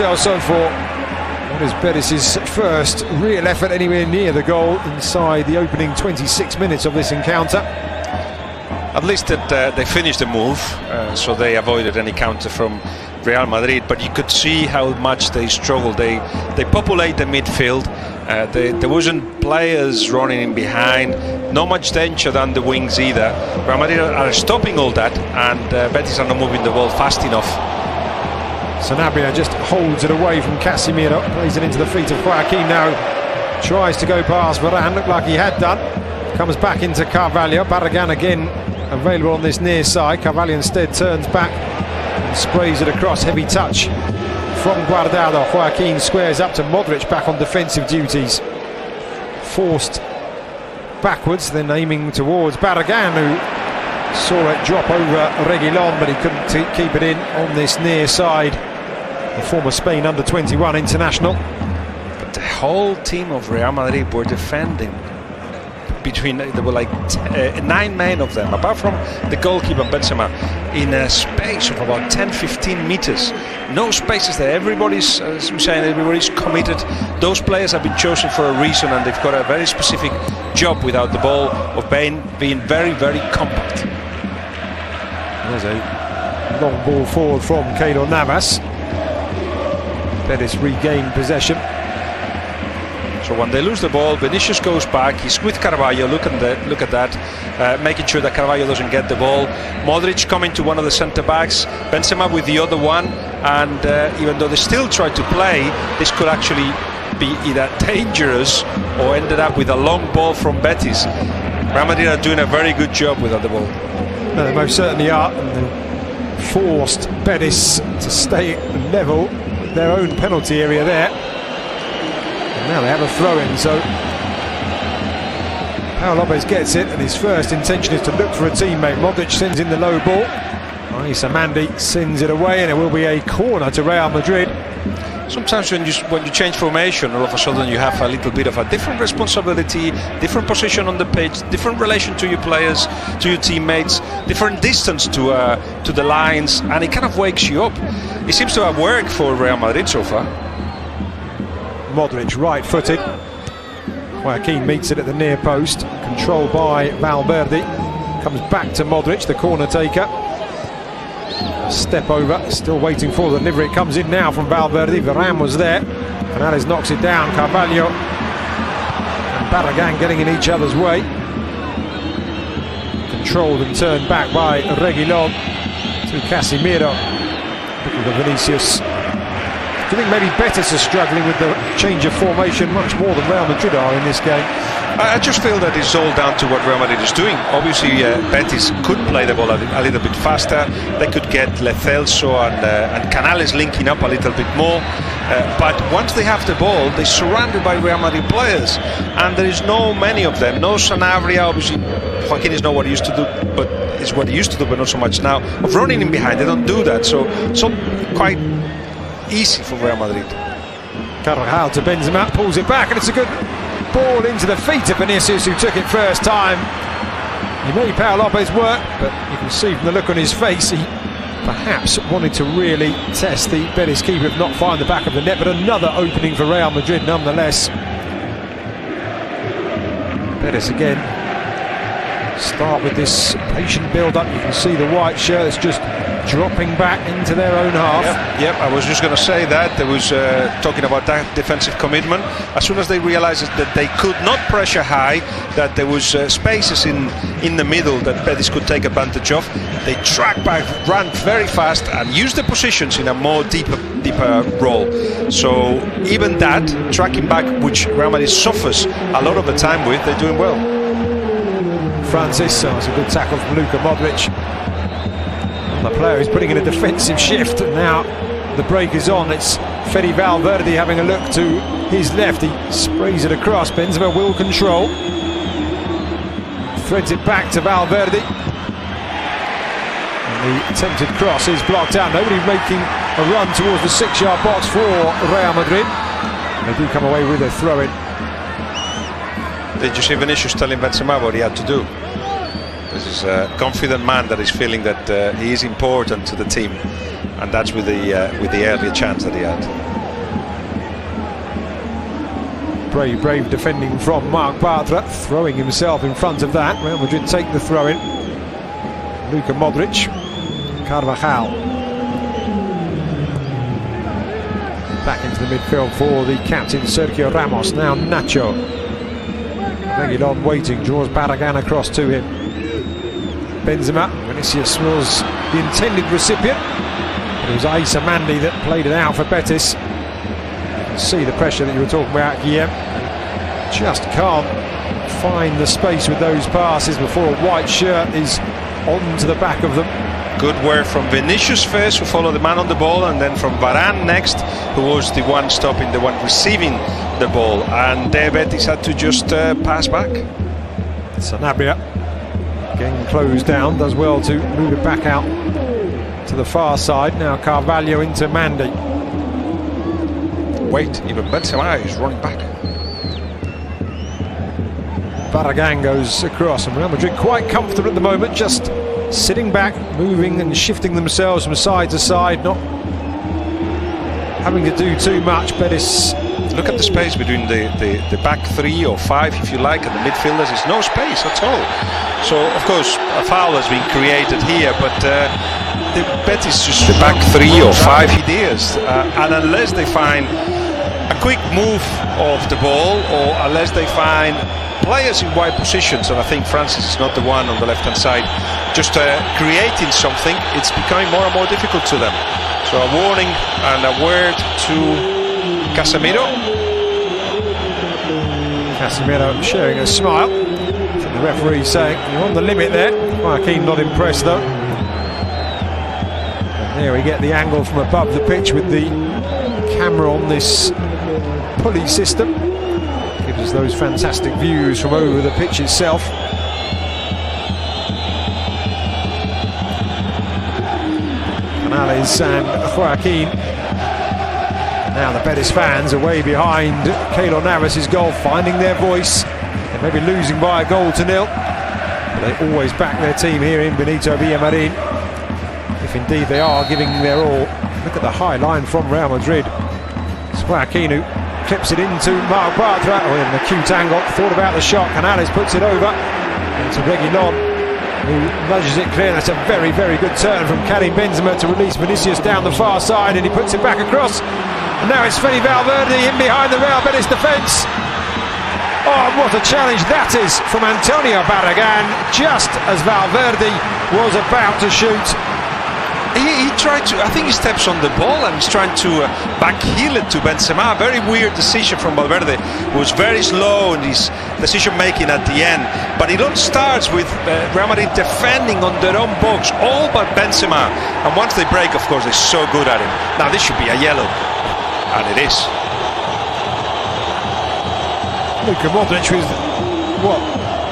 Celso, for what is Betis' first real effort anywhere near the goal inside the opening 26 minutes of this encounter. At least that they finished the move, so they avoided any counter from Real Madrid. But you could see how much they struggled. They populate the midfield. There wasn't players running in behind. Not much danger down the wings either. Real Madrid are stopping all that, and Betis are not moving the ball fast enough. Sanabria just holds it away from Casemiro, plays it into the feet of Joaquin now. Tries to go past Varane, looked like he had done. Comes back into Carvalho. Barragán again available on this near side. Carvalho instead turns back and sprays it across. Heavy touch from Guardado. Joaquin squares up to Modric, back on defensive duties. Forced backwards, then aiming towards Barragán, who saw it drop over Reguilón, but he couldn't keep it in on this near side. The former Spain under-21 international. But the whole team of Real Madrid were defending. There were like 9 men of them, apart from the goalkeeper Benzema, in a space of about 10-15 meters. No spaces there. Everybody's committed. Those players have been chosen for a reason, and they've got a very specific job without the ball of being very, very compact. There's a long ball forward from Keylor Navas. Betis regain possession. So when they lose the ball, Vinicius goes back. He's with Carvalho. Look at that, making sure that Carvalho doesn't get the ball. Modric coming to one of the centre backs. Benzema with the other one. And even though they still try to play, this could actually be either dangerous or ended up with a long ball from Betis. Real Madrid are doing a very good job without the ball. No, they most certainly are. And they forced Betis to stay level with their own penalty area there. Now they have a throw-in, so Pau Lopez gets it, and his first intention is to look for a teammate. Modric sends in the low ball. Issa Mandi sends it away, and it will be a corner to Real Madrid. Sometimes when you change formation, all of a sudden you have a little bit of a different responsibility, different position on the pitch, different relation to your players, to your teammates, different distance to the lines, and it kind of wakes you up. It seems to have worked for Real Madrid so far. Modric right-footed. Joaquin meets it at the near post, controlled by Valverde. Comes back to Modric, the corner taker. Step over, still waiting for the delivery. It comes in now from Valverde. Varane was there. Canales knocks it down. Carvalho and Barragán getting in each other's way. Controlled and turned back by Reguilón to Casemiro. Looking for Vinicius. Do you think maybe Betis are struggling with the change of formation much more than Real Madrid are in this game? I just feel that it's all down to what Real Madrid is doing. Obviously, Betis could play the ball a little bit faster. They could get Lo Celso and Canales linking up a little bit more. But once they have the ball, they're surrounded by Real Madrid players, and there is no many of them. No Sanabria, obviously. Joaquin is not what he used to do, but it's what he used to do, but not so much now. Of running in behind, they don't do that. So quite easy for Real Madrid. Carvajal to Benzema, pulls it back, and it's a good ball into the feet of Vinicius, who took it first time. He made Pau Lopez work, but you can see from the look on his face, he perhaps wanted to really test the Betis keeper, if not find the back of the net. But another opening for Real Madrid nonetheless. Betis again start with this patient build-up. You can see the white shirt is just dropping back into their own half. Yep, I was just going to say that. There was talking about that defensive commitment. As soon as they realized that they could not pressure high, that there was spaces in the middle that Betis could take advantage of, they tracked back, ran very fast, and used the positions in a more deeper role. So even that, tracking back, which Real Madrid suffers a lot of the time with, they're doing well. Francis, it's a good tackle from Luka Modric. The player is putting in a defensive shift, and now the break is on. It's Fede Valverde having a look to his left. He sprays it across. Benzema will control. Threads it back to Valverde. And the attempted cross is blocked out. Nobody making a run towards the 6-yard box for Real Madrid. They do come away with a throw-in. Did you see Vinicius telling Benzema what he had to do? This is a confident man that is feeling that he is important to the team, and that's with the earlier chance that he had. Brave defending from Marc Bartra, throwing himself in front of that. Real Madrid take the throw in. Luka Modric, Carvajal. Back into the midfield for the captain Sergio Ramos. Now Nacho. Reguilon waiting, draws Barragán across to him. Benzema. Vinicius was the intended recipient. It was Issa Mandi that played it out for Betis. You can see the pressure that you were talking about, Guillem. Just can't find the space with those passes before a white shirt is onto the back of them. Good work from Vinicius first, who followed the man on the ball, and then from Varane next, who was the one stopping, the one receiving the ball. And there Betis had to just pass back. Sanabria getting closed down, does well to move it back out to the far side. Now Carvalho into Mandi. Wait, even Benzema is running back. Barragán goes across, and Real Madrid quite comfortable at the moment, just sitting back, moving and shifting themselves from side to side, not having to do too much. Betis. Look at the space between the back three or five, if you like, and the midfielders. There's no space at all. So, of course, a foul has been created here, but the Betis just the back three or five ideas, and unless they find a quick move of the ball, or unless they find players in wide positions, and I think Francis is not the one on the left-hand side, just creating something, it's becoming more and more difficult to them. So a warning and a word to Casemiro. Casemiro sharing a smile. The referee saying you're on the limit there. Joaquin not impressed though. And there we get the angle from above the pitch with the camera on this pulley system. Gives us those fantastic views from over the pitch itself. Canales and Joaquin. Now the Betis fans are way behind Keylor Navas' goal, finding their voice. They may be losing by 1-0, but they always back their team here in Benito Villamarín, if indeed they are giving their all. Look at the high line from Real Madrid. It's Joaquin who clips it into Marc Bartra. Oh, in an acute angle, thought about the shot. Canales puts it over into Reguilon, who nudges it clear. That's a very, very good turn from Karim Benzema to release Vinicius down the far side, and he puts it back across. And now it's Fede Valverde in behind the Real Betis defence. Oh, what a challenge that is from Antonio Barragán, just as Valverde was about to shoot. He tried to, I think he steps on the ball and he's trying to backheel it to Benzema. Very weird decision from Valverde. He was very slow in his decision making at the end. But it all starts with Real Madrid defending on their own box, all but Benzema. And once they break, of course, they're so good at it. Now this should be a yellow, and it is. Luka Modric with what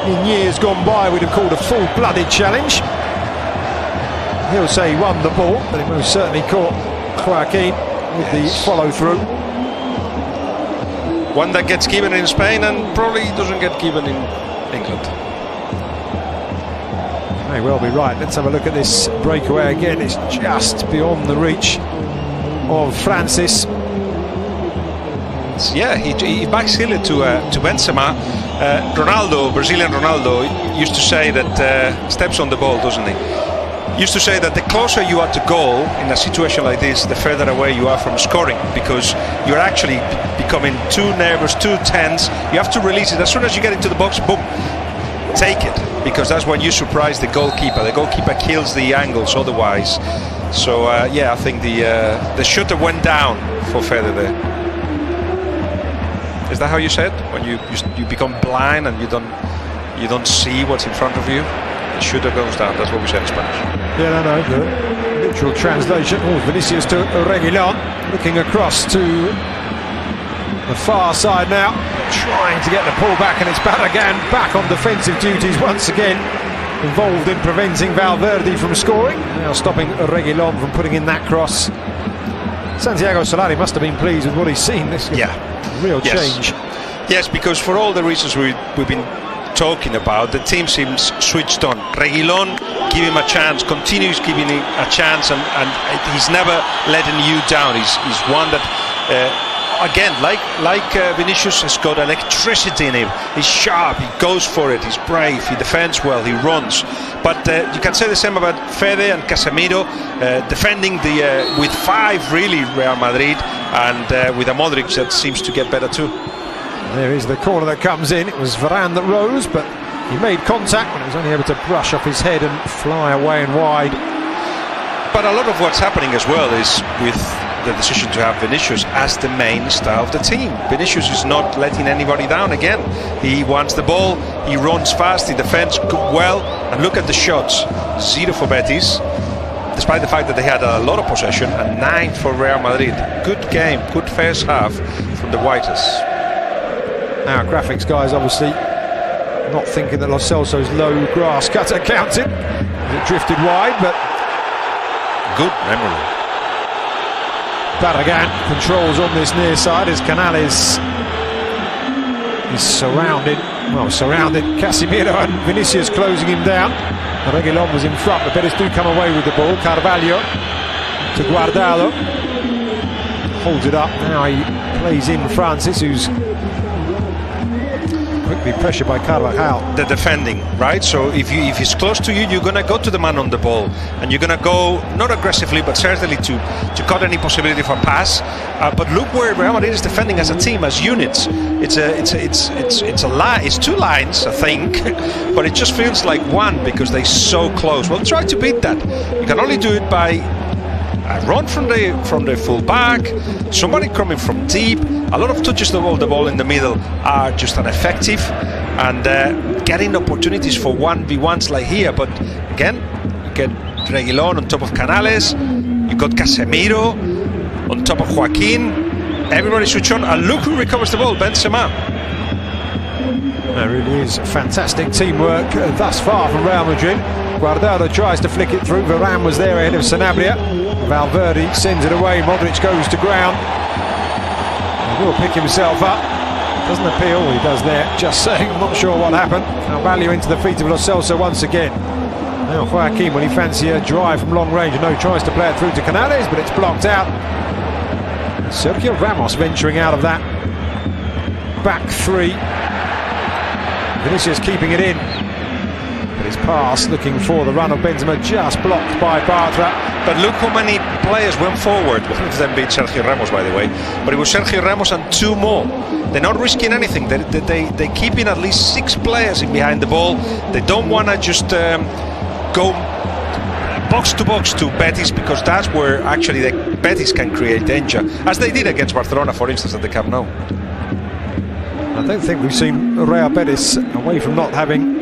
in years gone by we'd have called a full-blooded challenge. He'll say he won the ball, but he most certainly caught Joaquin with the follow-through. One that gets given in Spain and probably doesn't get given in England. May well be right. Let's have a look at this breakaway again. It's just beyond the reach of Francis. Yeah, he backheel it to Benzema. Ronaldo, Brazilian Ronaldo, used to say that steps on the ball, doesn't he? Used to say that the closer you are to goal in a situation like this, the further away you are from scoring, because you're actually becoming too nervous, too tense. You have to release it as soon as you get into the box. Boom, take it, because that's when you surprise the goalkeeper. The goalkeeper kills the angles otherwise. So yeah, I think the shooter went down for Fede there. Is that how you said? When you become blind and you don't see what's in front of you, the shooter goes down. That's what we say in Spanish. Yeah, no, the literal translation. Oh, Vinicius to Reguilon, looking across to the far side now, trying to get the pull back, and it's Barragán back on defensive duties once again, involved in preventing Valverde from scoring. Now stopping Reguilon from putting in that cross. Santiago Solari must have been pleased with what he's seen. This real change. Yes, because for all the reasons we've been talking about, the team seems switched on. Reguilon, give him a chance, continues giving him a chance, and he's never letting you down. He's one that again, like Vinicius has got electricity in him. He's sharp, he goes for it, he's brave, he defends well, he runs. But you can say the same about Fede and Casemiro, defending with 5 really Real Madrid, and with a Modric that seems to get better too. There is the corner that comes in. It was Varane that rose, but he made contact when he was only able to brush off his head and fly away and wide. But a lot of what's happening as well is with the decision to have Vinicius as the main star of the team. Vinicius is not letting anybody down again. He wants the ball, he runs fast, he defends well, and look at the shots. 0 for Betis, despite the fact that they had a lot of possession, and 9 for Real Madrid. Good game, good first half from the Whites. Now graphics guys obviously not thinking that Lo Celso's low grass cutter counted. It drifted wide, but good memory. Barragan controls on this near side as Canales is surrounded. Casemiro and Vinicius closing him down. Reguilón was in front, but Betis do come away with the ball. Carvalho to Guardado, holds it up. Now he plays in Francis, who's quickly pressured by Carvajal. The defending, right? So if he's close to you, you're going to go to the man on the ball, and you're going to go not aggressively, but certainly to cut any possibility for pass. But look where Real Madrid is defending as a team, as units. It's 2 lines, I think, but it just feels like one because they're so close. Well, try to beat that. You can only do it by a run from the full back, somebody coming from deep. A lot of touches of the ball in the middle are just ineffective, and getting opportunities for 1v1s like here. But again, you get Reguilón on top of Canales, you got Casemiro on top of Joaquin. Everybody switch on, and look who recovers the ball, Benzema. That really is fantastic teamwork thus far from Real Madrid. Guardado tries to flick it through. Varane was there ahead of Sanabria. Valverde sends it away. Modric goes to ground. He will pick himself up. Doesn't appear all he does there. Just saying, I'm not sure what happened. Carvalho into the feet of Lo Celso once again. Now Joaquin, will he fancy a drive from long range? No, tries to play it through to Canales, but it's blocked out. Sergio Ramos venturing out of that back 3. Vinicius keeping it in. But his pass looking for the run of Benzema, just blocked by Bartra. But look how many players went forward. One of them being Sergio Ramos, by the way. But it was Sergio Ramos and 2 more. They're not risking anything. They keep in at least 6 players in behind the ball. They don't want to just go box to box to Betis, because that's where actually the Betis can create danger, as they did against Barcelona, for instance, at the Camp Nou. I don't think we've seen Real Betis, away from not having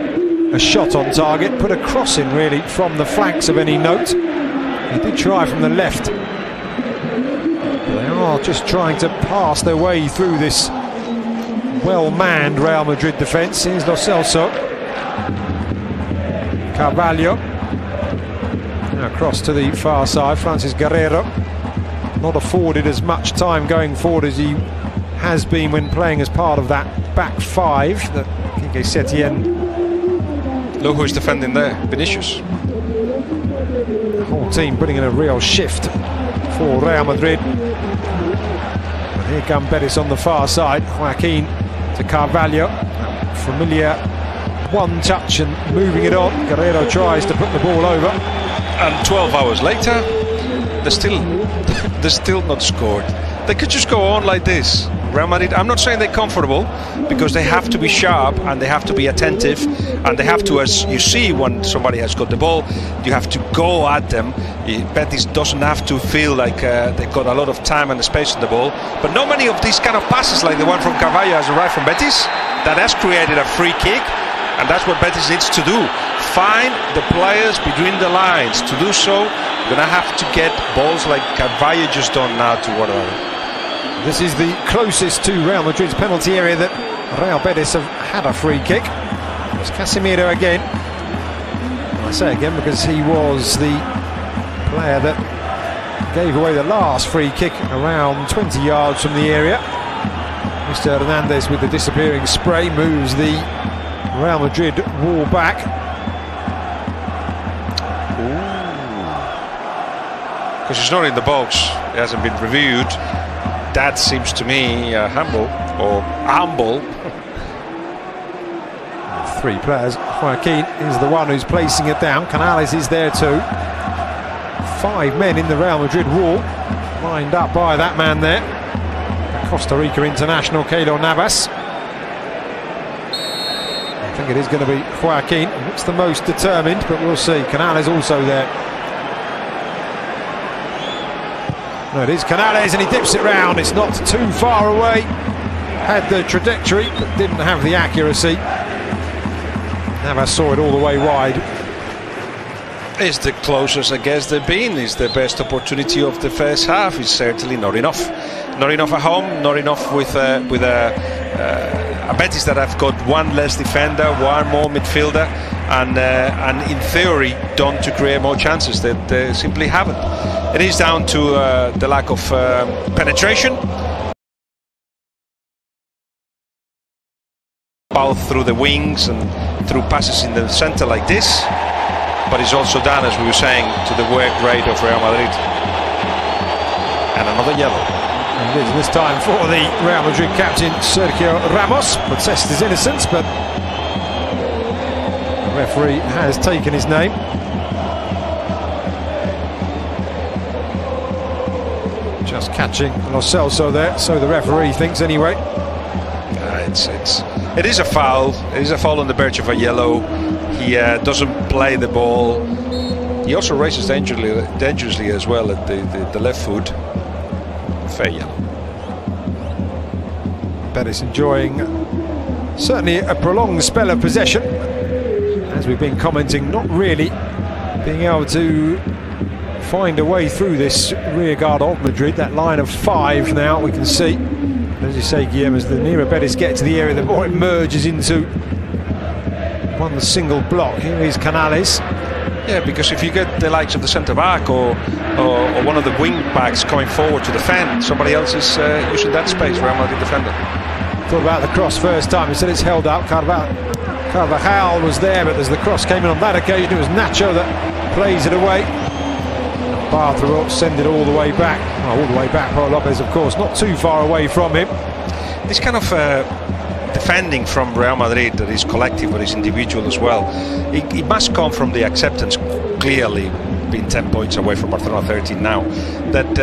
a shot on target, put a cross in really from the flanks of any note. He did try from the left. They are just trying to pass their way through this well-manned Real Madrid defence. Here's Lo Celso. Carvalho. Now across to the far side, Francis Guerreiro. Not afforded as much time going forward as he has been when playing as part of that back 5 that Quique Setien. Look who's defending there, Vinicius. The whole team putting in a real shift for Real Madrid. And here come Betis on the far side. Joaquin to Carvalho. Familiar one touch and moving it on. Guerreiro tries to put the ball over. And 12 hours later, they're still not scored. They could just go on like this. Real Madrid, I'm not saying they're comfortable, because they have to be sharp and they have to be attentive, and they have to, as you see when somebody has got the ball, you have to go at them. Betis doesn't have to feel like they've got a lot of time and space on the ball. But not many of these kind of passes, like the one from Carvalho, has arrived from Betis. That has created a free kick, and that's what Betis needs to do. Find the players between the lines. To do so, you're going to have to get balls like Carvalho just done now to Guardado. This is the closest to Real Madrid's penalty area that Real Betis have had a free kick. It's Casemiro again. I say again because he was the player that gave away the last free kick around 20 yards from the area. Mr. Hernandez with the disappearing spray moves the Real Madrid wall back. Because it's not in the box, it hasn't been reviewed. that seems to me humble. 3 players. Joaquin is the one who's placing it down. Canales is there too. 5 men in the Real Madrid wall, lined up by that man there, Costa Rica international Keylor Navas. I think it is going to be Joaquin. He looks the most determined, but we'll see. Canales also there. No, it is Canales, and he dips it round. It's not too far away. Had the trajectory, but didn't have the accuracy. Navas saw it all the way wide. It's the closest I guess they've been. It's the best opportunity of the first half. It's certainly not enough. Not enough at home. Not enough with a Betis that have got one less defender, one more midfielder, and in theory done to create more chances that they simply haven't. It is down to the lack of penetration. Both through the wings and through passes in the centre like this. But it's also done, as we were saying, to the work rate of Real Madrid. And another yellow. And it is this time for the Real Madrid captain Sergio Ramos. Protested his innocence, but the referee has taken his name. Just catching Lo Celso there, so the referee thinks anyway. It is a foul. It is a foul on the verge of a yellow. He doesn't play the ball. He also races dangerously as well at the left foot. Fair yellow. Betis enjoying certainly a prolonged spell of possession. As we've been commenting, not really being able to find a way through this rear guard of Madrid. That line of 5 now we can see. As you say, Guillaume, as the nearer Betis get to the area, the more it merges into one single block. Here is Canales. Yeah, because if you get the likes of the centre back or one of the wing backs coming forward to defend, somebody else is using that space. Real Madrid defender. Thought about the cross first time. He said it's held up. Carvajal was there, but as the cross came in on that occasion, it was Nacho that plays it away. Bartra will send it all the way back. All the way back. Paul Lopez, of course, not too far away from him. This kind of defending from Real Madrid that is collective but is individual as well, it must come from the acceptance, clearly being 10 points away from Barcelona 13 now, that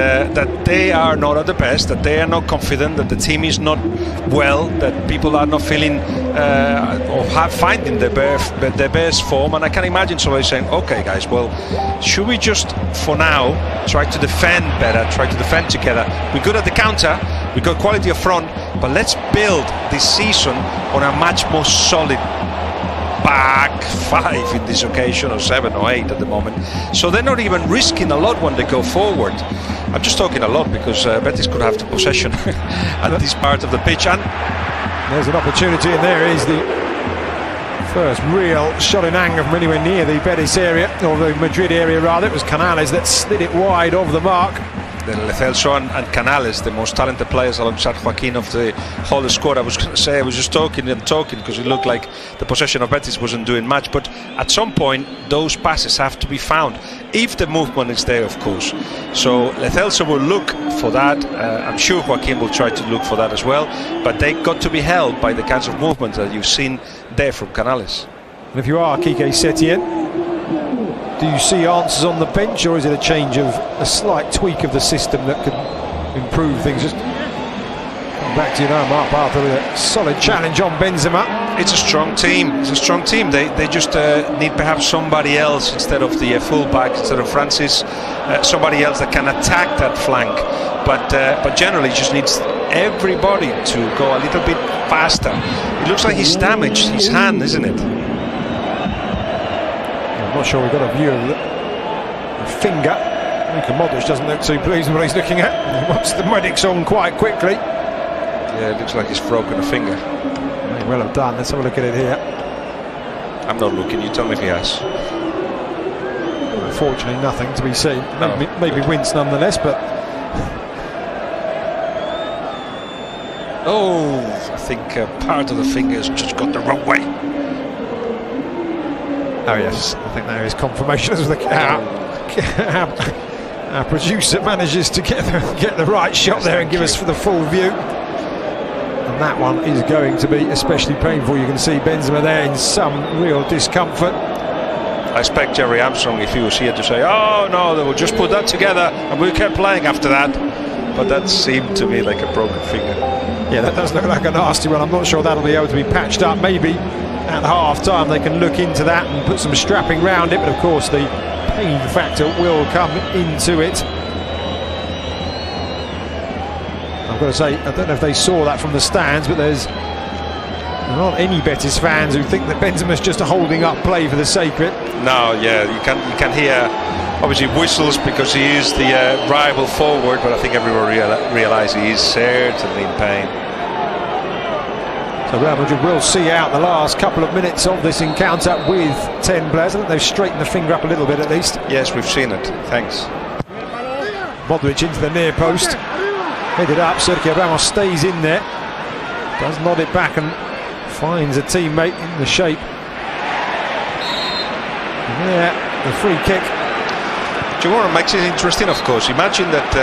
they are not at the best, that they are not confident, that the team is not well, that people are not feeling or finding their best form. And I can imagine somebody saying, okay guys, well, should we just for now try to defend better, try to defend together? We're good at the counter, we've got quality up front, but let's build this season on a much more solid back 5 in this occasion, or 7 or 8 at the moment. So they're not even risking a lot when they go forward. I'm just talking a lot because Betis could have the possession at this part of the pitch. And there's an opportunity, and there is the first real shot in anger from anywhere near the Betis area, or the Madrid area rather. It was Canales that slid it wide of the mark. Then Lo Celso and Canales, the most talented players alongside Joaquin of the whole squad. I was going to say, I was just talking because it looked like the possession of Betis wasn't doing much, but at some point those passes have to be found, if the movement is there, of course. So Lo Celso will look for that. I'm sure Joaquin will try to look for that as well, but they got to be held by the kinds of movement that you've seen there from Canales. And if you are Quique Setien, do you see answers on the bench, or is it a change of a slight tweak of the system that could improve things? Just come back to Marc Bartra with a solid challenge on Benzema. It's a strong team. It's a strong team. They just need perhaps somebody else instead of the fullback, instead of Francis, somebody else that can attack that flank. But generally just needs everybody to go a little bit faster. It looks like he's damaged his hand, isn't it? I'm not sure we've got a view of the finger. Luka Modric doesn't look too pleased with what he's looking at. He wants the medics on quite quickly. Yeah, it looks like he's broken a finger. May well have done. Let's have a look at it here. I'm not looking, you tell me if he has. Unfortunately, nothing to be seen. Maybe wince nonetheless, but... Oh, I think part of the finger's just got the wrong way. Oh yes, I think there is confirmation as to how Our producer manages to get the right shot there and give us for the full view. And that one is going to be especially painful. You can see Benzema there in some real discomfort. I expect Jerry Armstrong, if he was here, to say, oh no, they will just put that together, and we kept playing after that. But that seemed to me like a broken finger. Yeah, that does look like a nasty one. I'm not sure that'll be able to be patched up. Maybe at half-time they can look into that and put some strapping round it, but of course the pain factor will come into it. I've got to say, I don't know if they saw that from the stands, but there aren't any Betis fans who think that Benzema's just a holding up play for the sake of it. No, yeah, you can hear obviously whistles because he is the rival forward, but I think everyone realise he is certainly in pain. So Real Madrid will see out the last couple of minutes of this encounter with 10 players. I think they've straightened the finger up a little bit at least. Yes, we've seen it. Thanks. Modric into the near post. Headed up, Sergio Ramos stays in there. Does nod it back and finds a teammate in the shape. And there, the free kick. Do you know what makes it interesting? Of course, imagine that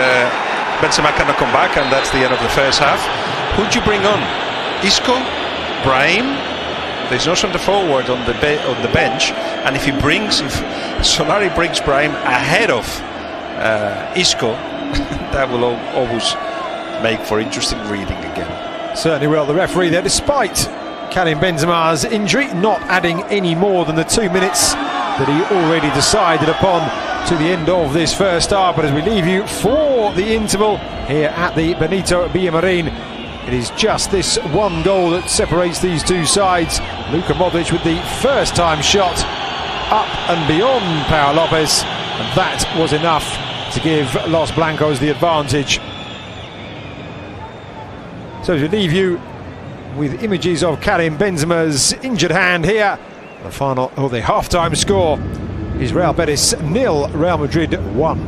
Benzema cannot come back and that's the end of the first half. Who'd you bring on? Isco? Brahim? There's no centre forward on the bench, and if Solari brings Brahim ahead of Isco, that will always make for interesting reading again. Certainly will. The referee there, despite Karim Benzema's injury, not adding any more than the 2 minutes that he already decided upon to the end of this first half. But as we leave you for the interval here at the Benito Villamarin, it is just this one goal that separates these two sides. Luka Modric with the first time shot up and beyond Pau Lopez, and that was enough to give Los Blancos the advantage. So to leave you with images of Karim Benzema's injured hand here, the final, or the half-time score is Real Betis 0, Real Madrid 1.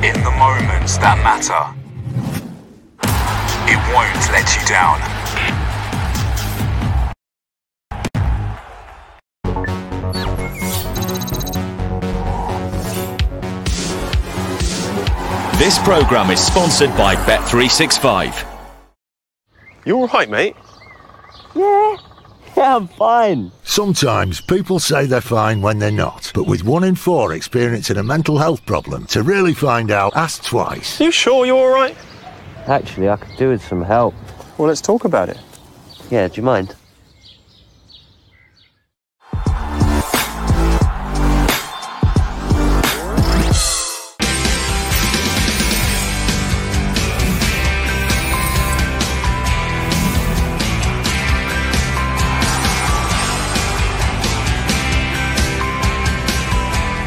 In the moments that matter, it won't let you down. This programme is sponsored by Bet365. You all right, mate? Yeah, I'm fine. Sometimes people say they're fine when they're not. But with 1 in 4 experiencing a mental health problem, to really find out, ask twice. You sure you're all right? Actually, I could do with some help. Well, let's talk about it. Yeah, do you mind?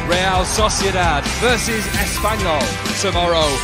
Real Sociedad versus Espanyol tomorrow.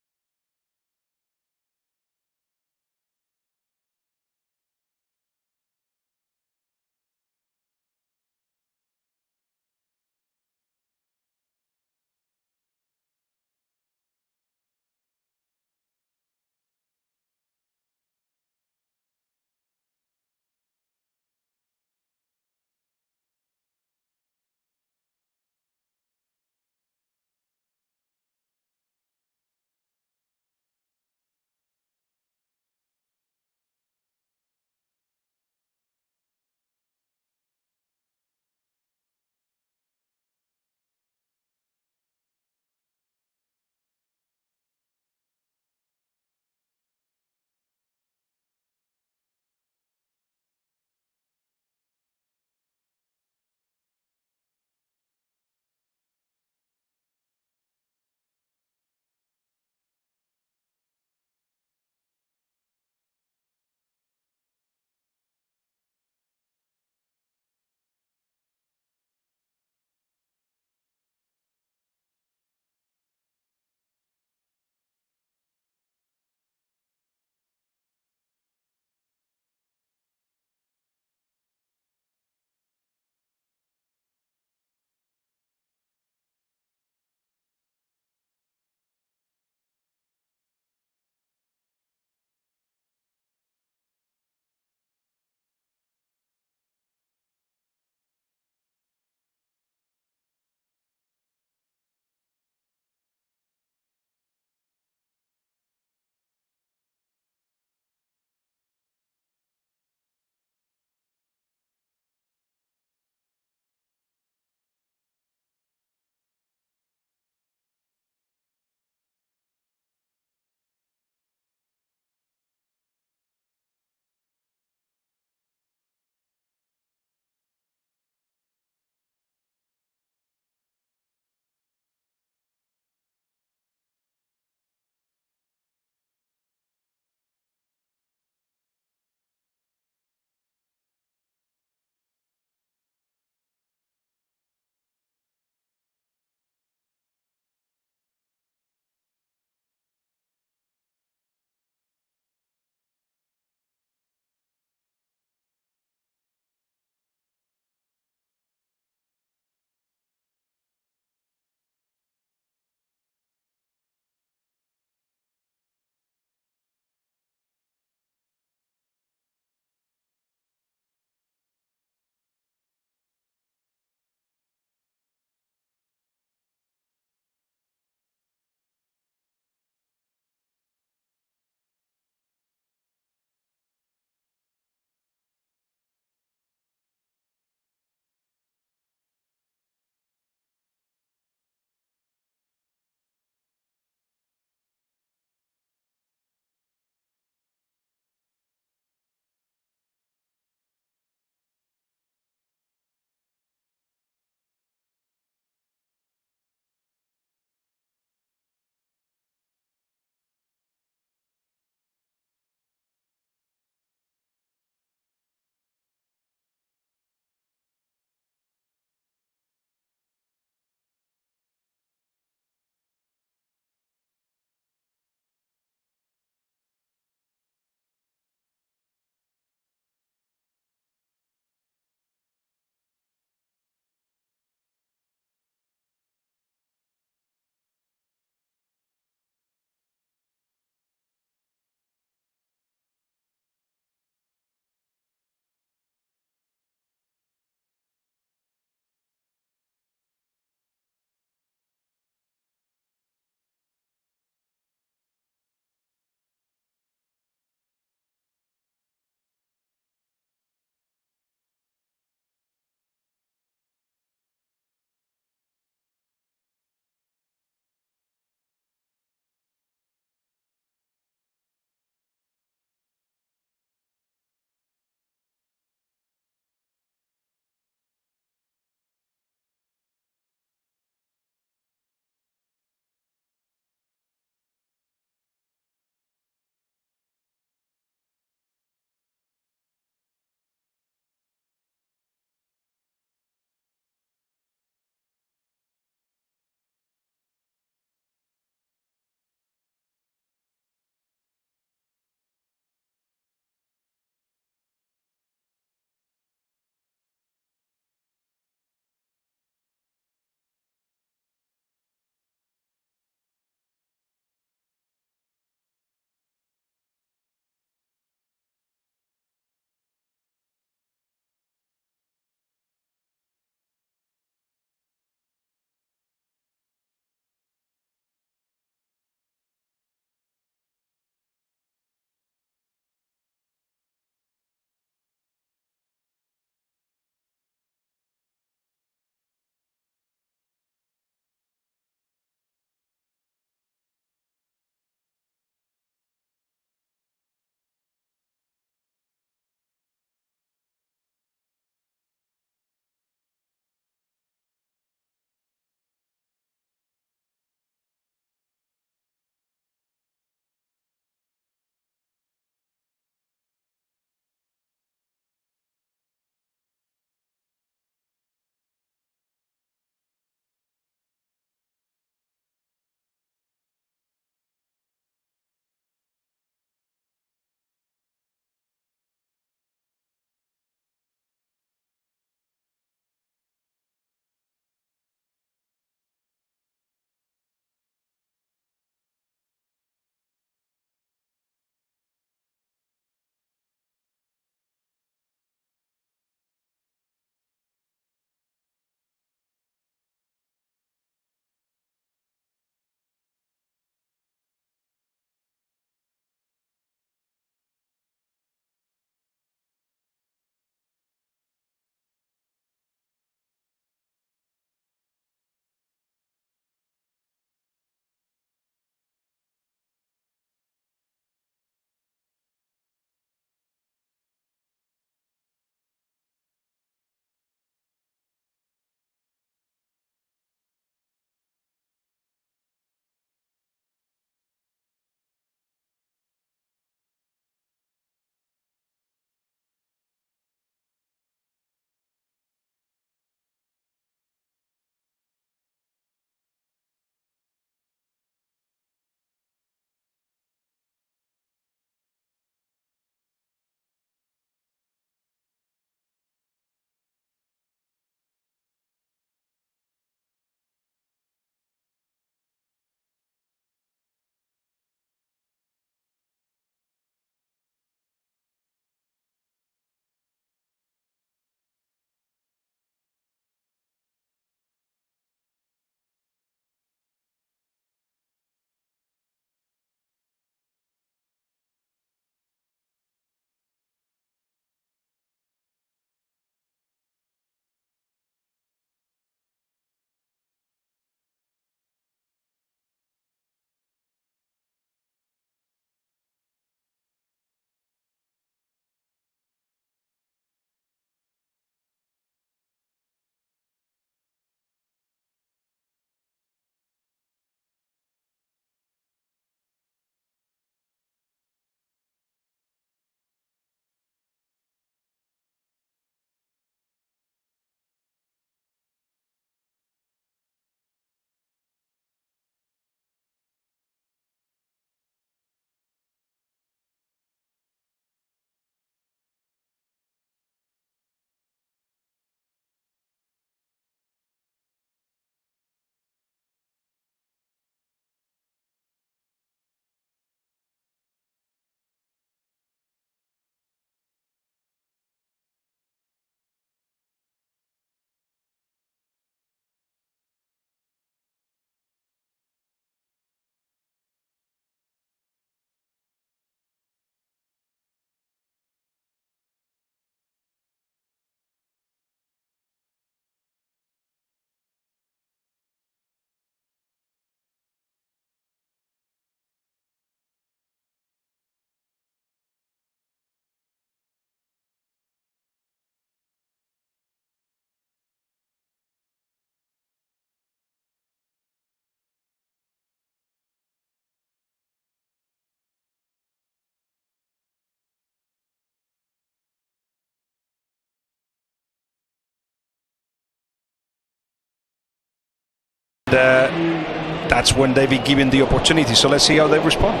That's when they've been given the opportunity. So let's see how they respond.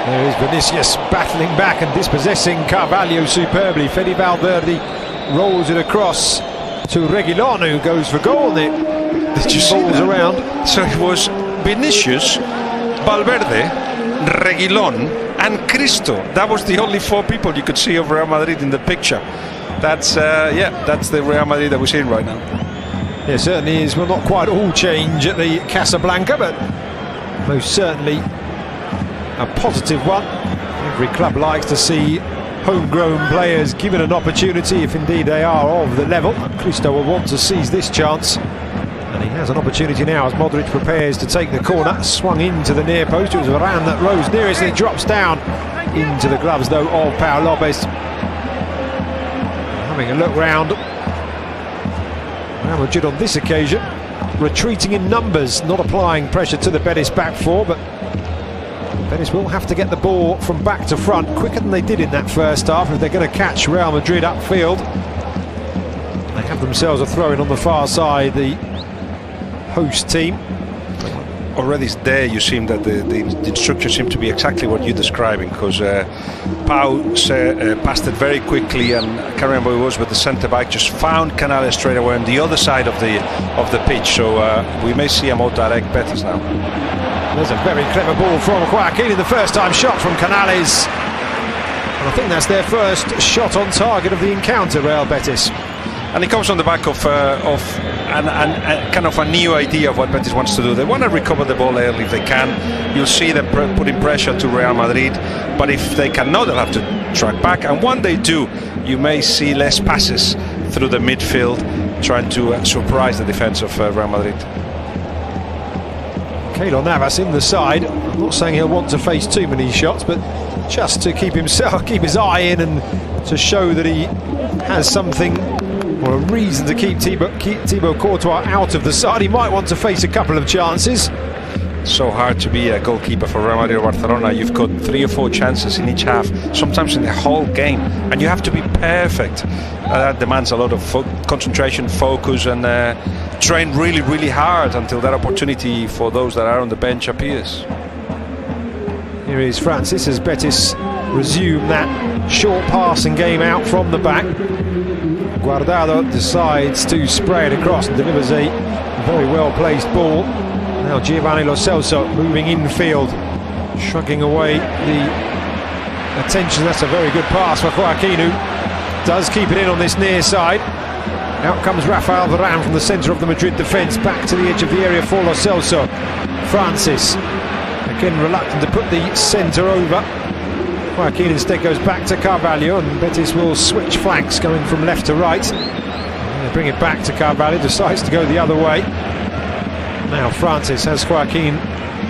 There is Vinicius battling back and dispossessing Carvalho superbly. Fede Valverde rolls it across to Reguilon, who goes for goal. Did you see balls that? around? So it was Vinicius, Valverde, Reguilon and Cristo. That was the only 4 people you could see of Real Madrid in the picture. That's the Real Madrid that we're seeing right now. Yeah, certainly is. Well, not quite all change at the Casablanca, but most certainly a positive one. Every club likes to see homegrown players given an opportunity, if indeed they are of the level. Cristo will want to seize this chance, and he has an opportunity now as Modric prepares to take the corner. Swung into the near post. It was Varane that rose nearest, and he drops down into the gloves though of Pau Lopez. Having a look round, Real Madrid on this occasion retreating in numbers, not applying pressure to the Betis back 4, but Betis will have to get the ball from back to front quicker than they did in that first half if they're going to catch Real Madrid upfield. They have themselves a throw-in on the far side, the host team. Already there you seem that the structure seemed to be exactly what you're describing, because Pau passed it very quickly, and I can't remember who it was, but the centre-back just found Canales straight away on the other side of the pitch. So we may see a more direct Betis now. There's a very clever ball from Joaquin in the first time shot from Canales. And I think that's their first shot on target of the encounter, Real Betis. And it comes on the back of kind of a new idea of what Betis wants to do. They want to recover the ball early if they can. You'll see them putting pressure to Real Madrid, but if they cannot, they'll have to track back. And when they do, you may see less passes through the midfield, trying to surprise the defence of Real Madrid. Keylor Navas in the side. I'm not saying he'll want to face too many shots, but just to keep his eye in and to show that he has something, or a reason to keep Thibaut Courtois out of the side. He might want to face a couple of chances. So hard to be a goalkeeper for Real Madrid or Barcelona. You've got 3 or 4 chances in each half, sometimes in the whole game, and you have to be perfect. That demands a lot of concentration, focus, and train really, really hard until that opportunity for those that are on the bench appears. Here is Francis as Betis resume that short passing game out from the back. Guardado decides to spray it across and delivers a very well placed ball. Now Giovanni Lo Celso moving infield, shrugging away the attention. That's a very good pass for Joaquin, who does keep it in on this near side. Out comes Rafael Varane from the centre of the Madrid defence, back to the edge of the area for Lo Celso. Francis again reluctant to put the centre over. Joaquin instead goes back to Carvalho, and Betis will switch flanks going from left to right. And they bring it back to Carvalho, decides to go the other way. Now Francis has Joaquin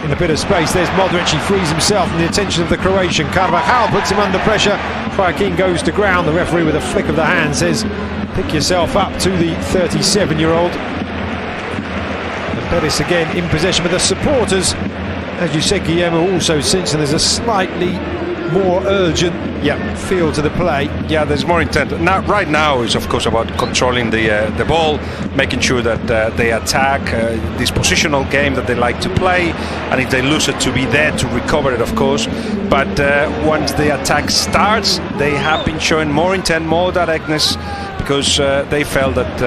in a bit of space. There's Modric, he frees himself from the attention of the Croatian. Carvajal puts him under pressure. Joaquin goes to ground. The referee with a flick of the hand says, pick yourself up, to the 37-year-old. And Betis again in possession, with the supporters, as you said, Guillermo, also sensing there's a slightly more urgent feel to the play. Yeah, there's more intent. Now, right now is of course about controlling the ball, making sure that they attack, this positional game that they like to play, and if they lose it, to be there to recover it, of course. But once the attack starts, they have been showing more intent, more directness, because they felt that